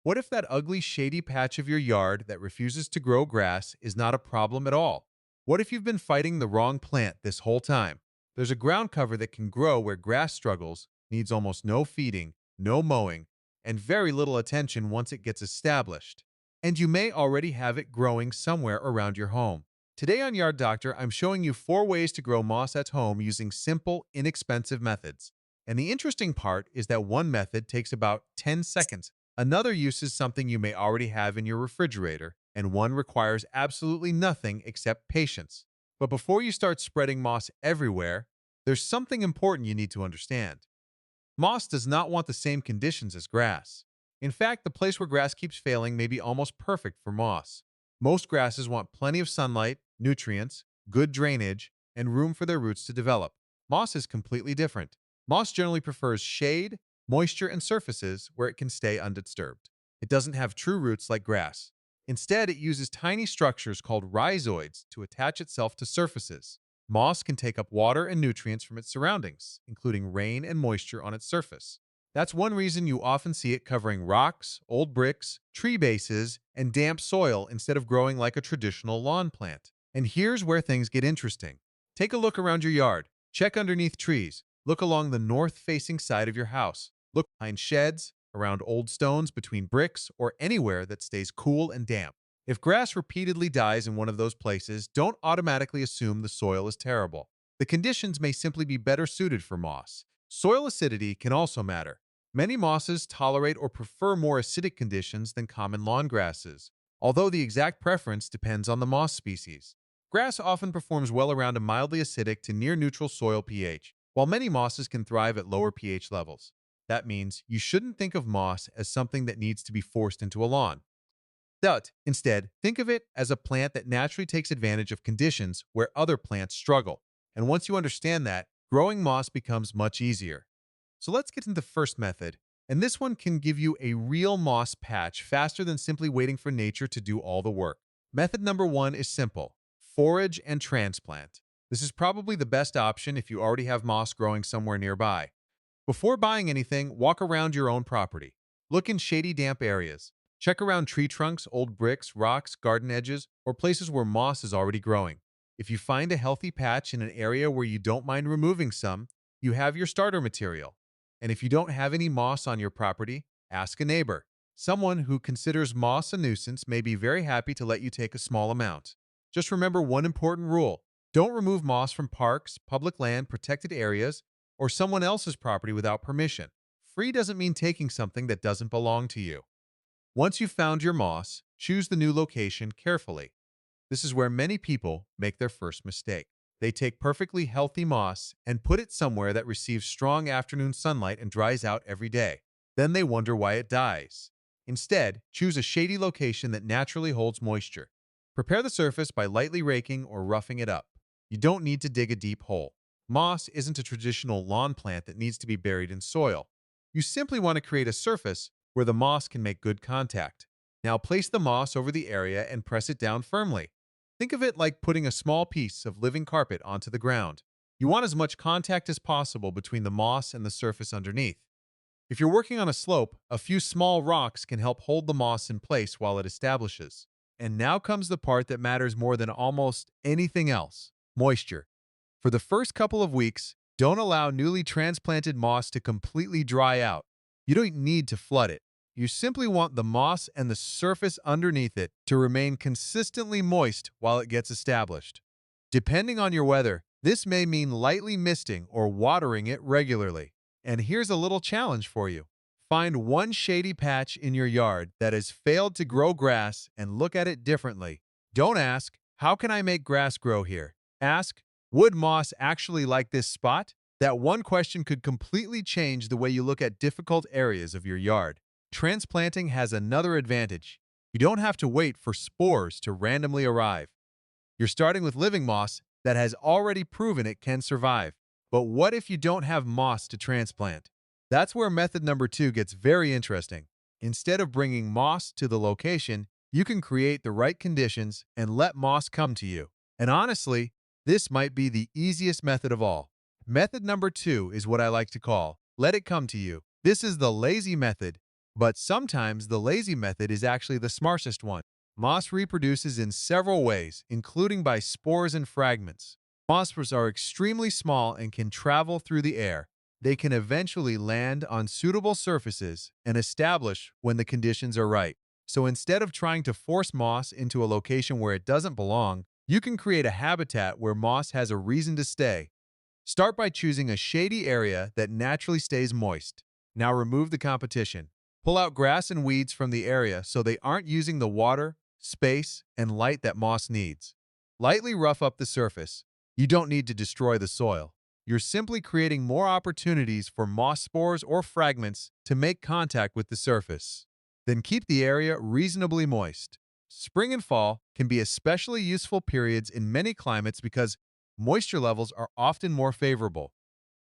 What if that ugly, shady patch of your yard that refuses to grow grass is not a problem at all? What if you've been fighting the wrong plant this whole time? There's a ground cover that can grow where grass struggles, needs almost no feeding, no mowing, and very little attention once it gets established. And you may already have it growing somewhere around your home. Today on Yard Doctor, I'm showing you 4 ways to grow moss at home using simple, inexpensive methods. And the interesting part is that one method takes about 10 seconds. Another uses something you may already have in your refrigerator, and one requires absolutely nothing except patience. But before you start spreading moss everywhere, there's something important you need to understand. Moss does not want the same conditions as grass. In fact, the place where grass keeps failing may be almost perfect for moss. Most grasses want plenty of sunlight, nutrients, good drainage, and room for their roots to develop. Moss is completely different. Moss generally prefers shade, moisture, and surfaces where it can stay undisturbed. It doesn't have true roots like grass. Instead, it uses tiny structures called rhizoids to attach itself to surfaces. Moss can take up water and nutrients from its surroundings, including rain and moisture on its surface. That's one reason you often see it covering rocks, old bricks, tree bases, and damp soil instead of growing like a traditional lawn plant. And here's where things get interesting. Take a look around your yard. Check underneath trees. Look along the north-facing side of your house. Look behind sheds, around old stones, between bricks, or anywhere that stays cool and damp. If grass repeatedly dies in one of those places, don't automatically assume the soil is terrible. The conditions may simply be better suited for moss. Soil acidity can also matter. Many mosses tolerate or prefer more acidic conditions than common lawn grasses, although the exact preference depends on the moss species. Grass often performs well around a mildly acidic to near-neutral soil pH, while many mosses can thrive at lower pH levels. That means you shouldn't think of moss as something that needs to be forced into a lawn. Instead, think of it as a plant that naturally takes advantage of conditions where other plants struggle. And once you understand that, growing moss becomes much easier. So let's get into the first method. And this one can give you a real moss patch faster than simply waiting for nature to do all the work. Method number one is simple: forage and transplant. This is probably the best option if you already have moss growing somewhere nearby. Before buying anything, walk around your own property. Look in shady, damp areas. Check around tree trunks, old bricks, rocks, garden edges, or places where moss is already growing. If you find a healthy patch in an area where you don't mind removing some, you have your starter material. And if you don't have any moss on your property, ask a neighbor. Someone who considers moss a nuisance may be very happy to let you take a small amount. Just remember one important rule: don't remove moss from parks, public land, protected areas, or someone else's property without permission. Free doesn't mean taking something that doesn't belong to you. Once you've found your moss, choose the new location carefully. This is where many people make their first mistake. They take perfectly healthy moss and put it somewhere that receives strong afternoon sunlight and dries out every day. Then they wonder why it dies. Instead, choose a shady location that naturally holds moisture. Prepare the surface by lightly raking or roughing it up. You don't need to dig a deep hole. Moss isn't a traditional lawn plant that needs to be buried in soil. You simply want to create a surface where the moss can make good contact. Now place the moss over the area and press it down firmly. Think of it like putting a small piece of living carpet onto the ground. You want as much contact as possible between the moss and the surface underneath. If you're working on a slope, a few small rocks can help hold the moss in place while it establishes. And now comes the part that matters more than almost anything else: moisture. For the first couple of weeks, don't allow newly transplanted moss to completely dry out. You don't need to flood it. You simply want the moss and the surface underneath it to remain consistently moist while it gets established. Depending on your weather, this may mean lightly misting or watering it regularly. And here's a little challenge for you. Find one shady patch in your yard that has failed to grow grass and look at it differently. Don't ask, "How can I make grass grow here?" Ask, "Would moss actually like this spot?" That one question could completely change the way you look at difficult areas of your yard. Transplanting has another advantage. You don't have to wait for spores to randomly arrive. You're starting with living moss that has already proven it can survive. But what if you don't have moss to transplant? That's where method number two gets very interesting. Instead of bringing moss to the location, you can create the right conditions and let moss come to you. And honestly, this might be the easiest method of all. Method number two is what I like to call let it come to you. This is the lazy method. But sometimes the lazy method is actually the smartest one. Moss reproduces in several ways, including by spores and fragments. Moss spores are extremely small and can travel through the air. They can eventually land on suitable surfaces and establish when the conditions are right. So instead of trying to force moss into a location where it doesn't belong, you can create a habitat where moss has a reason to stay. Start by choosing a shady area that naturally stays moist. Now remove the competition. Pull out grass and weeds from the area so they aren't using the water, space, and light that moss needs. Lightly rough up the surface. You don't need to destroy the soil. You're simply creating more opportunities for moss spores or fragments to make contact with the surface. Then keep the area reasonably moist. Spring and fall can be especially useful periods in many climates because moisture levels are often more favorable,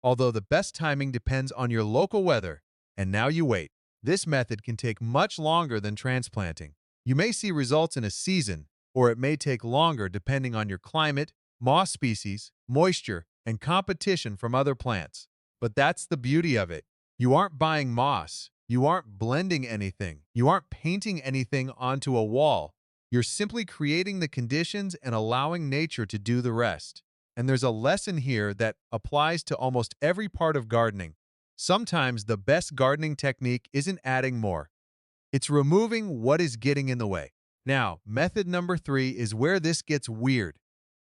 although the best timing depends on your local weather. And now you wait. This method can take much longer than transplanting. You may see results in a season, or it may take longer depending on your climate, moss species, moisture, and competition from other plants. But that's the beauty of it. You aren't buying moss. You aren't blending anything. You aren't painting anything onto a wall. You're simply creating the conditions and allowing nature to do the rest. And there's a lesson here that applies to almost every part of gardening. Sometimes the best gardening technique isn't adding more. It's removing what is getting in the way. Now, method number 3 is where this gets weird,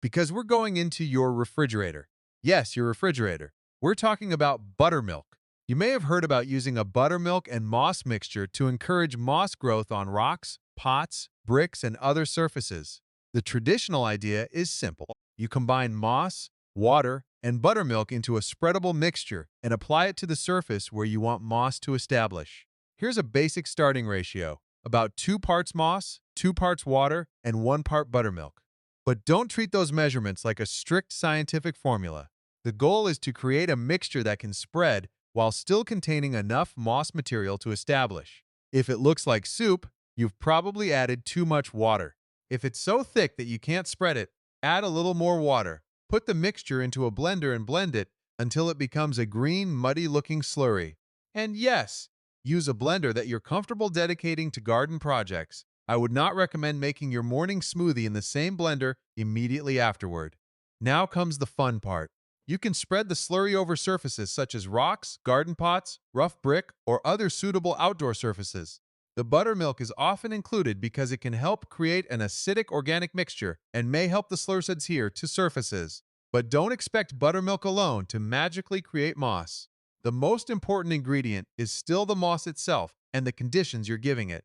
because we're going into your refrigerator. Yes, your refrigerator. We're talking about buttermilk. You may have heard about using a buttermilk and moss mixture to encourage moss growth on rocks, pots, bricks, and other surfaces. The traditional idea is simple. You combine moss, water, and buttermilk into a spreadable mixture and apply it to the surface where you want moss to establish. Here's a basic starting ratio: about 2 parts moss, 2 parts water, and 1 part buttermilk. But don't treat those measurements like a strict scientific formula. The goal is to create a mixture that can spread while still containing enough moss material to establish. If it looks like soup, you've probably added too much water. If it's so thick that you can't spread it, add a little more water. Put the mixture into a blender and blend it until it becomes a green, muddy-looking slurry. And yes, use a blender that you're comfortable dedicating to garden projects. I would not recommend making your morning smoothie in the same blender immediately afterward. Now comes the fun part. You can spread the slurry over surfaces such as rocks, garden pots, rough brick, or other suitable outdoor surfaces. The buttermilk is often included because it can help create an acidic organic mixture and may help the slurs adhere to surfaces. But don't expect buttermilk alone to magically create moss. The most important ingredient is still the moss itself and the conditions you're giving it.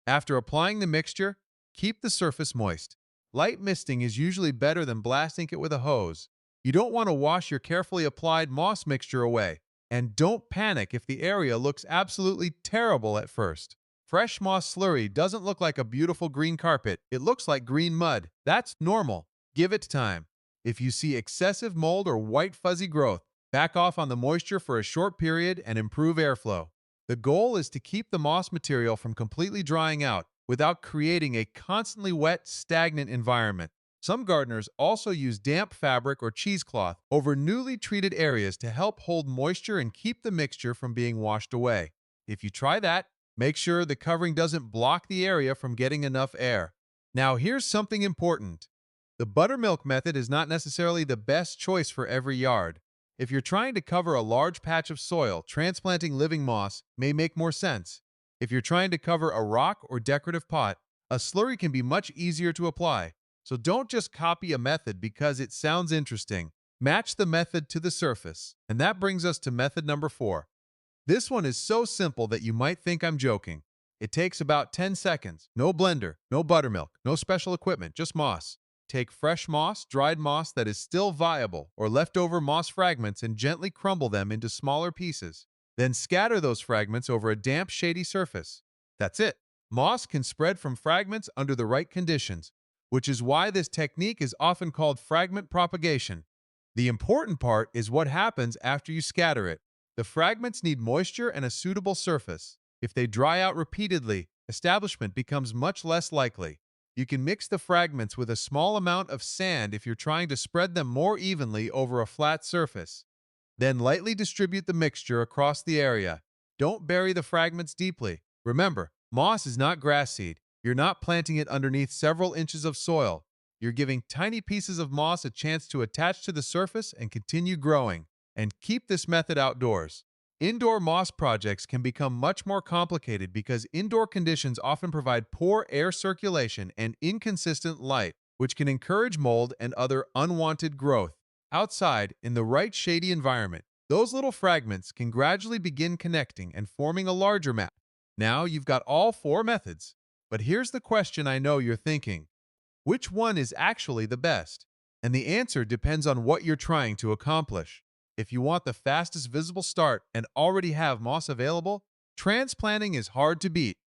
After applying the mixture, keep the surface moist. Light misting is usually better than blasting it with a hose. You don't want to wash your carefully applied moss mixture away. And don't panic if the area looks absolutely terrible at first. Fresh moss slurry doesn't look like a beautiful green carpet. It looks like green mud. That's normal. Give it time. If you see excessive mold or white fuzzy growth, back off on the moisture for a short period and improve airflow. The goal is to keep the moss material from completely drying out without creating a constantly wet, stagnant environment. Some gardeners also use damp fabric or cheesecloth over newly treated areas to help hold moisture and keep the mixture from being washed away. If you try that, make sure the covering doesn't block the area from getting enough air. Now here's something important. The buttermilk method is not necessarily the best choice for every yard. If you're trying to cover a large patch of soil, transplanting living moss may make more sense. If you're trying to cover a rock or decorative pot, a slurry can be much easier to apply. So don't just copy a method because it sounds interesting. Match the method to the surface. And that brings us to method number 4. This one is so simple that you might think I'm joking. It takes about 10 seconds. No blender, no buttermilk, no special equipment, just moss. Take fresh moss, dried moss that is still viable, or leftover moss fragments and gently crumble them into smaller pieces. Then scatter those fragments over a damp, shady surface. That's it. Moss can spread from fragments under the right conditions, which is why this technique is often called fragment propagation. The important part is what happens after you scatter it. The fragments need moisture and a suitable surface. If they dry out repeatedly, establishment becomes much less likely. You can mix the fragments with a small amount of sand if you're trying to spread them more evenly over a flat surface. Then lightly distribute the mixture across the area. Don't bury the fragments deeply. Remember, moss is not grass seed. You're not planting it underneath several inches of soil. You're giving tiny pieces of moss a chance to attach to the surface and continue growing. And keep this method outdoors. Indoor moss projects can become much more complicated because indoor conditions often provide poor air circulation and inconsistent light, which can encourage mold and other unwanted growth. Outside, in the right shady environment, those little fragments can gradually begin connecting and forming a larger mat. Now you've got all four methods. But here's the question I know you're thinking. Which one is actually the best? And the answer depends on what you're trying to accomplish. If you want the fastest visible start and already have moss available, transplanting is hard to beat.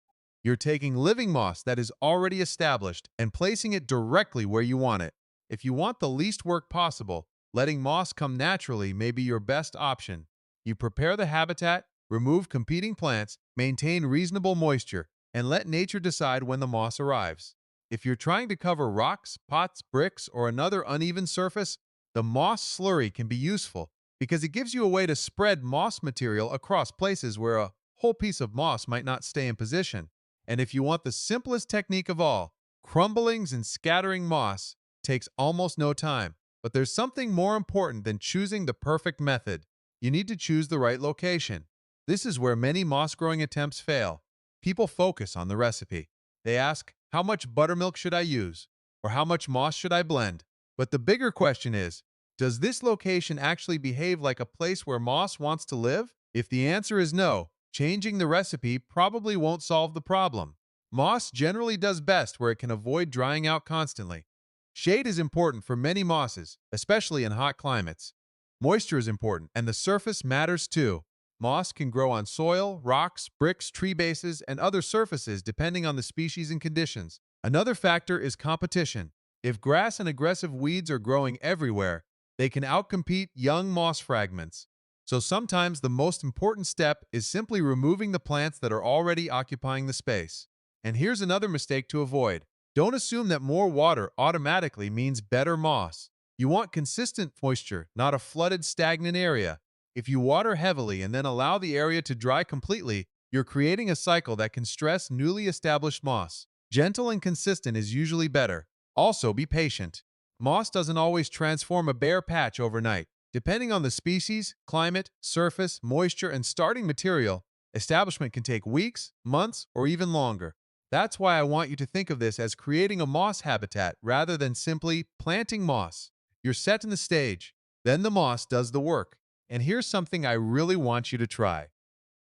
You're taking living moss that is already established and placing it directly where you want it. If you want the least work possible, letting moss come naturally may be your best option. You prepare the habitat, remove competing plants, maintain reasonable moisture, and let nature decide when the moss arrives. If you're trying to cover rocks, pots, bricks, or another uneven surface, the moss slurry can be useful because it gives you a way to spread moss material across places where a whole piece of moss might not stay in position. And if you want the simplest technique of all, crumbling and scattering moss takes almost no time. But there's something more important than choosing the perfect method. You need to choose the right location. This is where many moss growing attempts fail. People focus on the recipe. They ask, how much buttermilk should I use? Or how much moss should I blend? But the bigger question is, does this location actually behave like a place where moss wants to live? If the answer is no, changing the recipe probably won't solve the problem. Moss generally does best where it can avoid drying out constantly. Shade is important for many mosses, especially in hot climates. Moisture is important, and the surface matters too. Moss can grow on soil, rocks, bricks, tree bases, and other surfaces depending on the species and conditions. Another factor is competition. If grass and aggressive weeds are growing everywhere, they can outcompete young moss fragments. So sometimes the most important step is simply removing the plants that are already occupying the space. And here's another mistake to avoid. Don't assume that more water automatically means better moss. You want consistent moisture, not a flooded, stagnant area. If you water heavily and then allow the area to dry completely, you're creating a cycle that can stress newly established moss. Gentle and consistent is usually better. Also, be patient. Moss doesn't always transform a bare patch overnight. Depending on the species, climate, surface, moisture, and starting material, establishment can take weeks, months, or even longer. That's why I want you to think of this as creating a moss habitat rather than simply planting moss. You're setting the stage. Then the moss does the work. And here's something I really want you to try.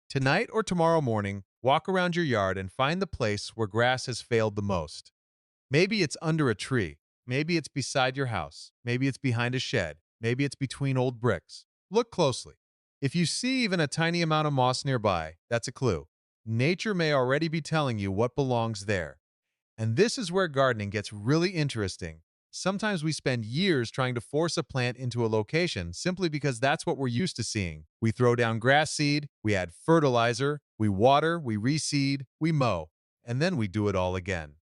Tonight or tomorrow morning, walk around your yard and find the place where grass has failed the most. Maybe it's under a tree. Maybe it's beside your house. Maybe it's behind a shed. Maybe it's between old bricks. Look closely. If you see even a tiny amount of moss nearby, that's a clue. Nature may already be telling you what belongs there. And this is where gardening gets really interesting. Sometimes we spend years trying to force a plant into a location simply because that's what we're used to seeing. We throw down grass seed, we add fertilizer, we water, we reseed, we mow, and then we do it all again.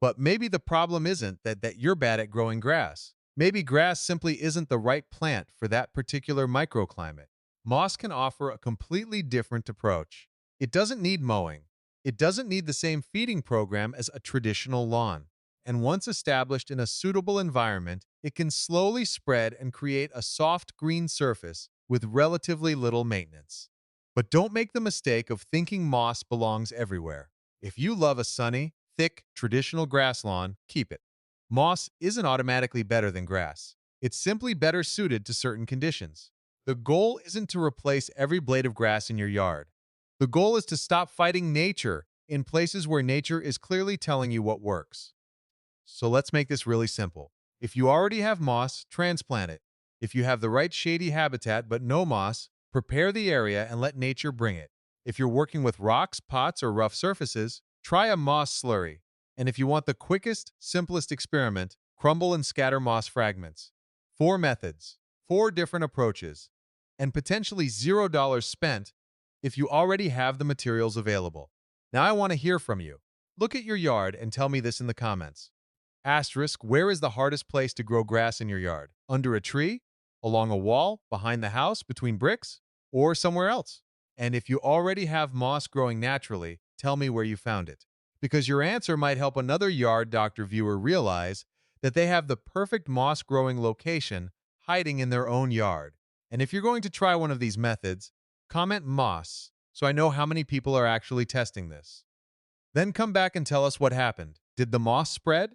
But maybe the problem isn't that you're bad at growing grass. Maybe grass simply isn't the right plant for that particular microclimate. Moss can offer a completely different approach. It doesn't need mowing. It doesn't need the same feeding program as a traditional lawn. And once established in a suitable environment, it can slowly spread and create a soft green surface with relatively little maintenance. But don't make the mistake of thinking moss belongs everywhere. If you love a sunny, thick, traditional grass lawn, keep it. Moss isn't automatically better than grass. It's simply better suited to certain conditions. The goal isn't to replace every blade of grass in your yard. The goal is to stop fighting nature in places where nature is clearly telling you what works. So let's make this really simple. If you already have moss, transplant it. If you have the right shady habitat but no moss, prepare the area and let nature bring it. If you're working with rocks, pots, or rough surfaces, try a moss slurry. And if you want the quickest, simplest experiment, crumble and scatter moss fragments. 4 methods, 4 different approaches, and potentially $0 spent if you already have the materials available. Now I want to hear from you. Look at your yard and tell me this in the comments. Asterisk, where is the hardest place to grow grass in your yard? Under a tree? Along a wall? Behind the house? Between bricks? Or somewhere else? And if you already have moss growing naturally, tell me where you found it, because your answer might help another yard doctor viewer realize that they have the perfect moss growing location hiding in their own yard. And if you're going to try one of these methods, comment moss so I know how many people are actually testing this. Then come back and tell us what happened. Did the moss spread?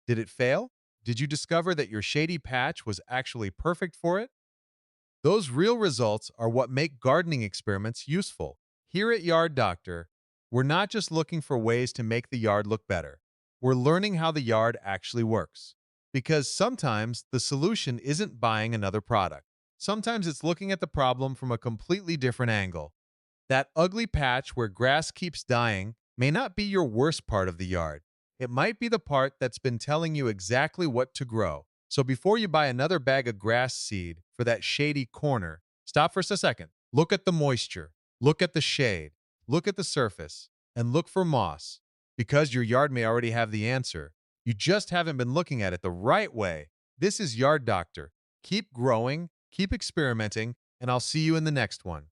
Did it fail? Did you discover that your shady patch was actually perfect for it? Those real results are what make gardening experiments useful. Here at Yard Doctor, we're not just looking for ways to make the yard look better. We're learning how the yard actually works. Because sometimes the solution isn't buying another product. Sometimes it's looking at the problem from a completely different angle. That ugly patch where grass keeps dying may not be your worst part of the yard. It might be the part that's been telling you exactly what to grow. So before you buy another bag of grass seed for that shady corner, stop for a second. Look at the moisture. Look at the shade. Look at the surface. And look for moss. Because your yard may already have the answer. You just haven't been looking at it the right way. This is Yard Doctor. Keep growing, keep experimenting, and I'll see you in the next one.